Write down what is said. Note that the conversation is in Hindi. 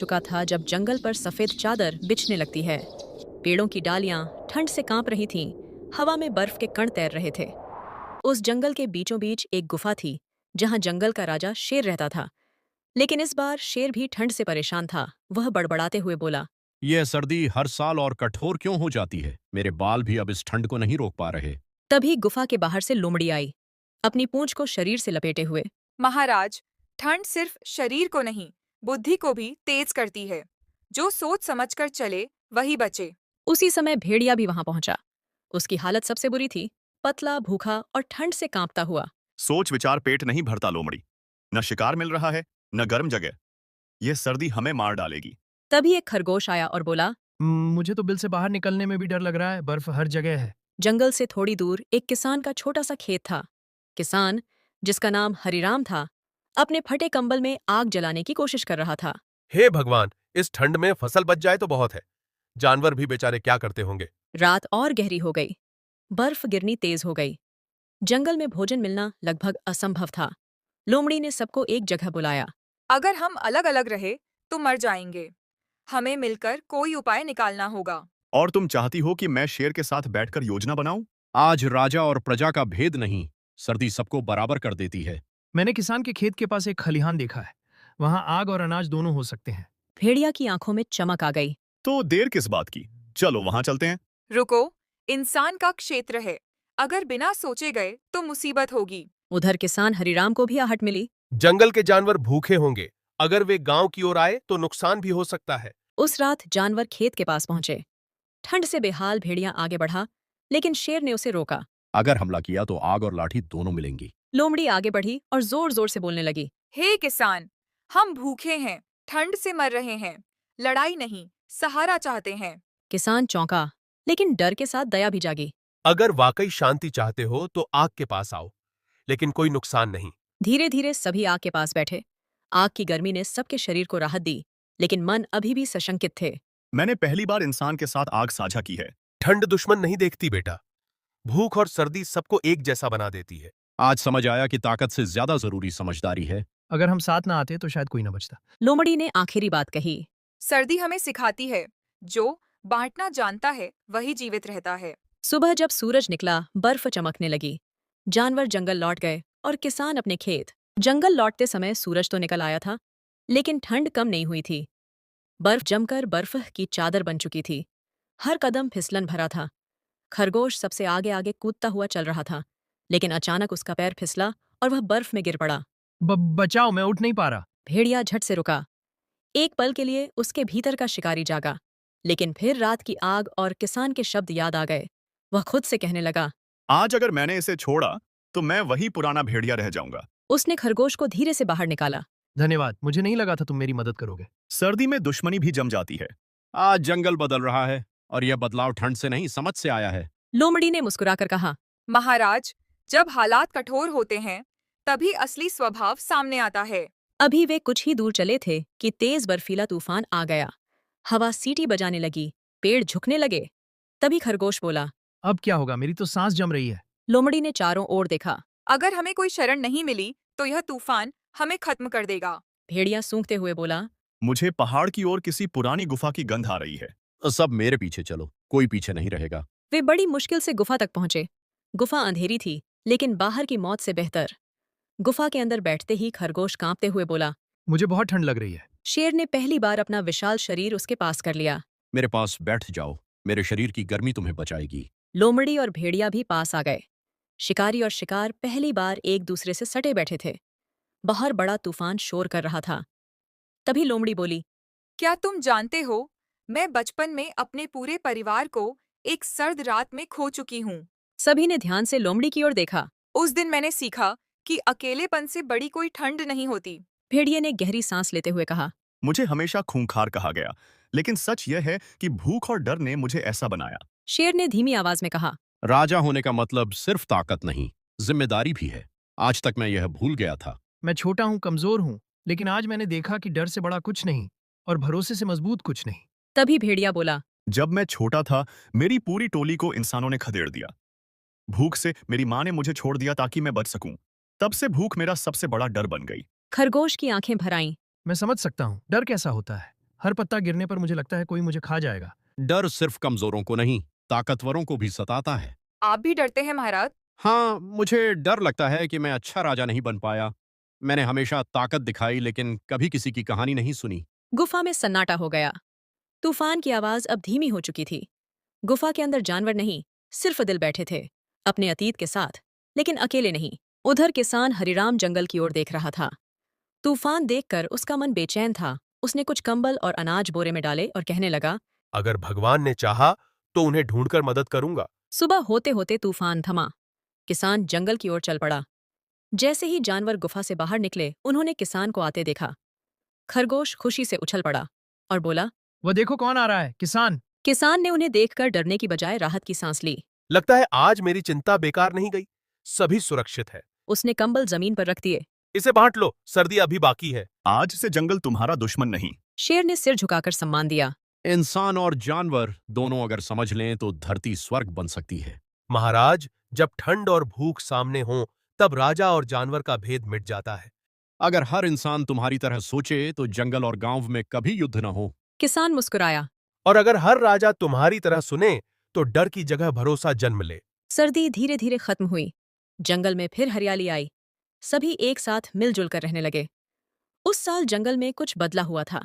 चुका था जब जंगल पर सफेद चादर बिछने लगती है। पेड़ों की डालियां ठंड से कांप रही थीं, हवा में बर्फ के कण तैर रहे थे। उस जंगल के बीचों बीच एक गुफा थी, जहां जंगल का राजा शेर रहता था। लेकिन इस बार शेर भी ठंड से परेशान था। वह बड़बड़ाते हुए बोला, यह सर्दी हर साल और कठोर क्यों हो जाती है? मेरे बाल भी अब इस ठंड को नहीं रोक पा रहे। तभी गुफा के बाहर से लोमड़ी आई, अपनी पूंछ को शरीर से लपेटे हुए। महाराज, ठंड सिर्फ शरीर को नहीं, बुद्धि को भी तेज करती है। जो सोच समझकर चले वही बचे। उसी समय भेड़िया भी वहां पहुंचा। उसकी हालत सबसे बुरी थी, पतला, भूखा और ठंड से कांपता हुआ। सोच विचार पेट नहीं भरता लोमड़ी। न शिकार मिल रहा है, न गर्म जगह। यह सर्दी हमें मार डालेगी। तभी एक खरगोश आया और बोला, मुझे तो बिल से बाहर निकलने में भी डर लग रहा है, बर्फ हर जगह है। जंगल से थोड़ी दूर एक किसान का छोटा सा खेत था। किसान, जिसका नाम हरिराम था, अपने फटे कंबल में आग जलाने की कोशिश कर रहा था। हे भगवान, इस ठंड में फसल बच जाए तो बहुत है। जानवर भी बेचारे क्या करते होंगे। रात और गहरी हो गई, बर्फ गिरनी तेज हो गई। जंगल में भोजन मिलना लगभग असंभव था। लोमड़ी ने सबको एक जगह बुलाया। अगर हम अलग अलग रहे तो मर जाएंगे। हमें मिलकर कोई उपाय निकालना होगा। और तुम चाहती हो कि मैं शेर के साथ बैठकर योजना बनाऊं? आज राजा और प्रजा का भेद नहीं, सर्दी सबको बराबर कर देती है। मैंने किसान के खेत के पास एक खलिहान देखा है। वहां आग और अनाज दोनों हो सकते हैं। भेड़िया की आंखों में चमक आ गई। तो देर किस बात की? चलो वहां चलते हैं। रुको, इंसान का क्षेत्र है। अगर बिना सोचे गए तो मुसीबत होगी। उधर किसान हरिराम को भी आहट मिली। जंगल के जानवर भूखे होंगे। अगर वे गांव की ओर आए तो नुकसान भी हो सकता है। उस रात जानवर खेत के पास पहुंचे। ठंड से बेहाल भेड़िया आगे बढ़ा, लेकिन शेर ने उसे रोका। अगर हमला किया तो आग और लाठी दोनों मिलेंगी। लोमड़ी आगे बढ़ी और जोर जोर से बोलने लगी, हे किसान, हम भूखे हैं, ठंड से मर रहे हैं। लड़ाई नहीं, सहारा चाहते हैं। किसान चौंका, लेकिन डर के साथ दया भी जागी। अगर वाकई शांति चाहते हो तो आग के पास आओ, लेकिन कोई नुकसान नहीं। धीरे धीरे सभी आग के पास बैठे। आग की गर्मी ने सबके शरीर को राहत दी, लेकिन मन अभी भी सशंकित थे। मैंने पहली बार इंसान के साथ आग साझा की है। ठंड दुश्मन नहीं देखती बेटा। भूख और सर्दी सबको एक जैसा बना देती है। आज समझ आया कि ताकत से ज्यादा जरूरी समझदारी है। अगर हम साथ ना आते तो शायद कोई ना बचता। लोमड़ी ने आखिरी बात कही। सर्दी हमें सिखाती है, जो बांटना जानता है वही जीवित रहता है। सुबह जब सूरज निकला, बर्फ चमकने लगी। जानवर जंगल लौट गए और किसान अपने खेत। जंगल लौटते समय सूरज तो निकल आया था, लेकिन ठंड कम नहीं हुई थी। बर्फ जमकर बर्फ की चादर बन चुकी थी। हर कदम फिसलन भरा था। खरगोश सबसे आगे आगे कूदता हुआ चल रहा था, लेकिन अचानक उसका पैर फिसला और वह बर्फ में गिर पड़ा। बचाओ, मैं उठ नहीं पा रहा। भेड़िया झट से रुका। एक पल के लिए उसके भीतर का शिकारी जागा, लेकिन फिर रात की आग और किसान के शब्द याद आ गए। वह खुद से कहने लगा, आज अगर मैंने इसे छोड़ा तो मैं वही पुराना भेड़िया रह जाऊंगा। उसने खरगोश को धीरे से बाहर निकाला। धन्यवाद, मुझे नहीं लगा था तुम मेरी मदद करोगे। सर्दी में दुश्मनी भी जम जाती है। आज जंगल बदल रहा है और यह बदलाव ठंड से नहीं, समझ से आया है। लोमड़ी ने मुस्कुराकर कहा, महाराज, जब हालात कठोर होते हैं तभी असली स्वभाव सामने आता है। अभी वे कुछ ही दूर चले थे कि तेज बर्फीला तूफान आ गया। हवा सीटी बजाने लगी, पेड़ झुकने लगे। तभी खरगोश बोला। अब क्या होगा? मेरी तो सांस जम रही है। लोमड़ी ने चारों ओर देखा। अगर हमें कोई शरण नहीं मिली तो यह तूफान हमें खत्म कर देगा। भेड़िया सूंघते हुए बोला, मुझे पहाड़ की ओर किसी पुरानी गुफा की गंध आ रही है। सब मेरे पीछे चलो, कोई पीछे नहीं रहेगा। वे बड़ी मुश्किल से गुफा तक पहुंचे। गुफा अंधेरी थी, लेकिन बाहर की मौत से बेहतर। गुफा के अंदर बैठते ही खरगोश कांपते हुए बोला। मुझे बहुत ठंड लग रही है। शेर ने पहली बार अपना विशाल शरीर उसके पास कर लिया। मेरे पास बैठ जाओ, मेरे शरीर की गर्मी तुम्हें बचाएगी। लोमड़ी और भेड़िया भी पास आ गए। शिकारी और शिकार पहली बार एक दूसरे से सटे बैठे थे। बाहर बड़ा तूफान शोर कर रहा था। तभी लोमड़ी बोली, क्या तुम जानते हो, मैं बचपन में अपने पूरे परिवार को एक सर्द रात में खो चुकी हूँ। सभी ने ध्यान से लोमड़ी की ओर देखा। उस दिन मैंने सीखा कि अकेलेपन से बड़ी कोई ठंड नहीं होती। भेड़िए ने गहरी सांस लेते हुए कहा, मुझे हमेशा खूंखार कहा गया, लेकिन सच यह है कि भूख और डर ने मुझे ऐसा बनाया। शेर ने धीमी आवाज में कहा, राजा होने का मतलब सिर्फ ताकत नहीं, जिम्मेदारी भी है। आज तक मैं यह भूल गया था। मैं छोटा हूँ, कमजोर हूँ, लेकिन आज मैंने देखा कि डर से बड़ा कुछ नहीं और भरोसे से मजबूत कुछ नहीं। तभी भेड़िया बोला, जब मैं छोटा था, मेरी पूरी टोली को इंसानों ने खदेड़ दिया। भूख से मेरी माँ ने मुझे छोड़ दिया ताकि मैं बच सकूं। तब से भूख मेरा सबसे बड़ा डर बन गई। खरगोश की आंखें भर आईं। मैं समझ सकता हूँ डर कैसा होता है। हर पत्ता गिरने पर मुझे लगता है कोई मुझे खा जाएगा। डर सिर्फ कमजोरों को नहीं, ताकतवरों को भी सताता है। आप भी डरते हैं महाराज? हाँ, मुझे डर लगता है कि मैं अच्छा राजा नहीं बन पाया। मैंने हमेशा ताकत दिखाई लेकिन कभी किसी की कहानी नहीं सुनी। गुफा में सन्नाटा हो गया। तूफान की आवाज अब धीमी हो चुकी थी। गुफा के अंदर जानवर नहीं, सिर्फ दिल बैठे थे, अपने अतीत के साथ, लेकिन अकेले नहीं। उधर किसान हरिराम जंगल की ओर देख रहा था। तूफान देखकर उसका मन बेचैन था। उसने कुछ कंबल और अनाज बोरे में डाले और कहने लगा, अगर भगवान ने चाहा तो उन्हें ढूंढकर मदद करूंगा। सुबह होते होते तूफान थमा। किसान जंगल की ओर चल पड़ा। जैसे ही जानवर गुफा से बाहर निकले, उन्होंने किसान को आते देखा। खरगोश खुशी से उछल पड़ा और बोला, वह देखो कौन आ रहा है, किसान। किसान ने उन्हें देखकर डरने की बजाय राहत की सांस ली। लगता है आज मेरी चिंता बेकार नहीं गई। सभी सुरक्षित है। उसने कंबल जमीन पर रख दिए। इसे बांट लो, सर्दी अभी बाकी है। आज से जंगल तुम्हारा दुश्मन नहीं। शेर ने सिर झुकाकर सम्मान दिया। इंसान और जानवर दोनों अगर समझ लें तो धरती स्वर्ग बन सकती है। महाराज, जब ठंड और भूख सामने हो तब राजा और जानवर का भेद मिट जाता है। अगर हर इंसान तुम्हारी तरह सोचे तो जंगल और गांव में कभी युद्ध न हो। किसान मुस्कुराया। और अगर हर राजा तुम्हारी तरह सुने तो डर की जगह भरोसा जन्म ले। सर्दी धीरे धीरे खत्म हुई। जंगल में फिर हरियाली आई। सभी एक साथ मिलजुल कर रहने लगे। उस साल जंगल में कुछ बदला हुआ था।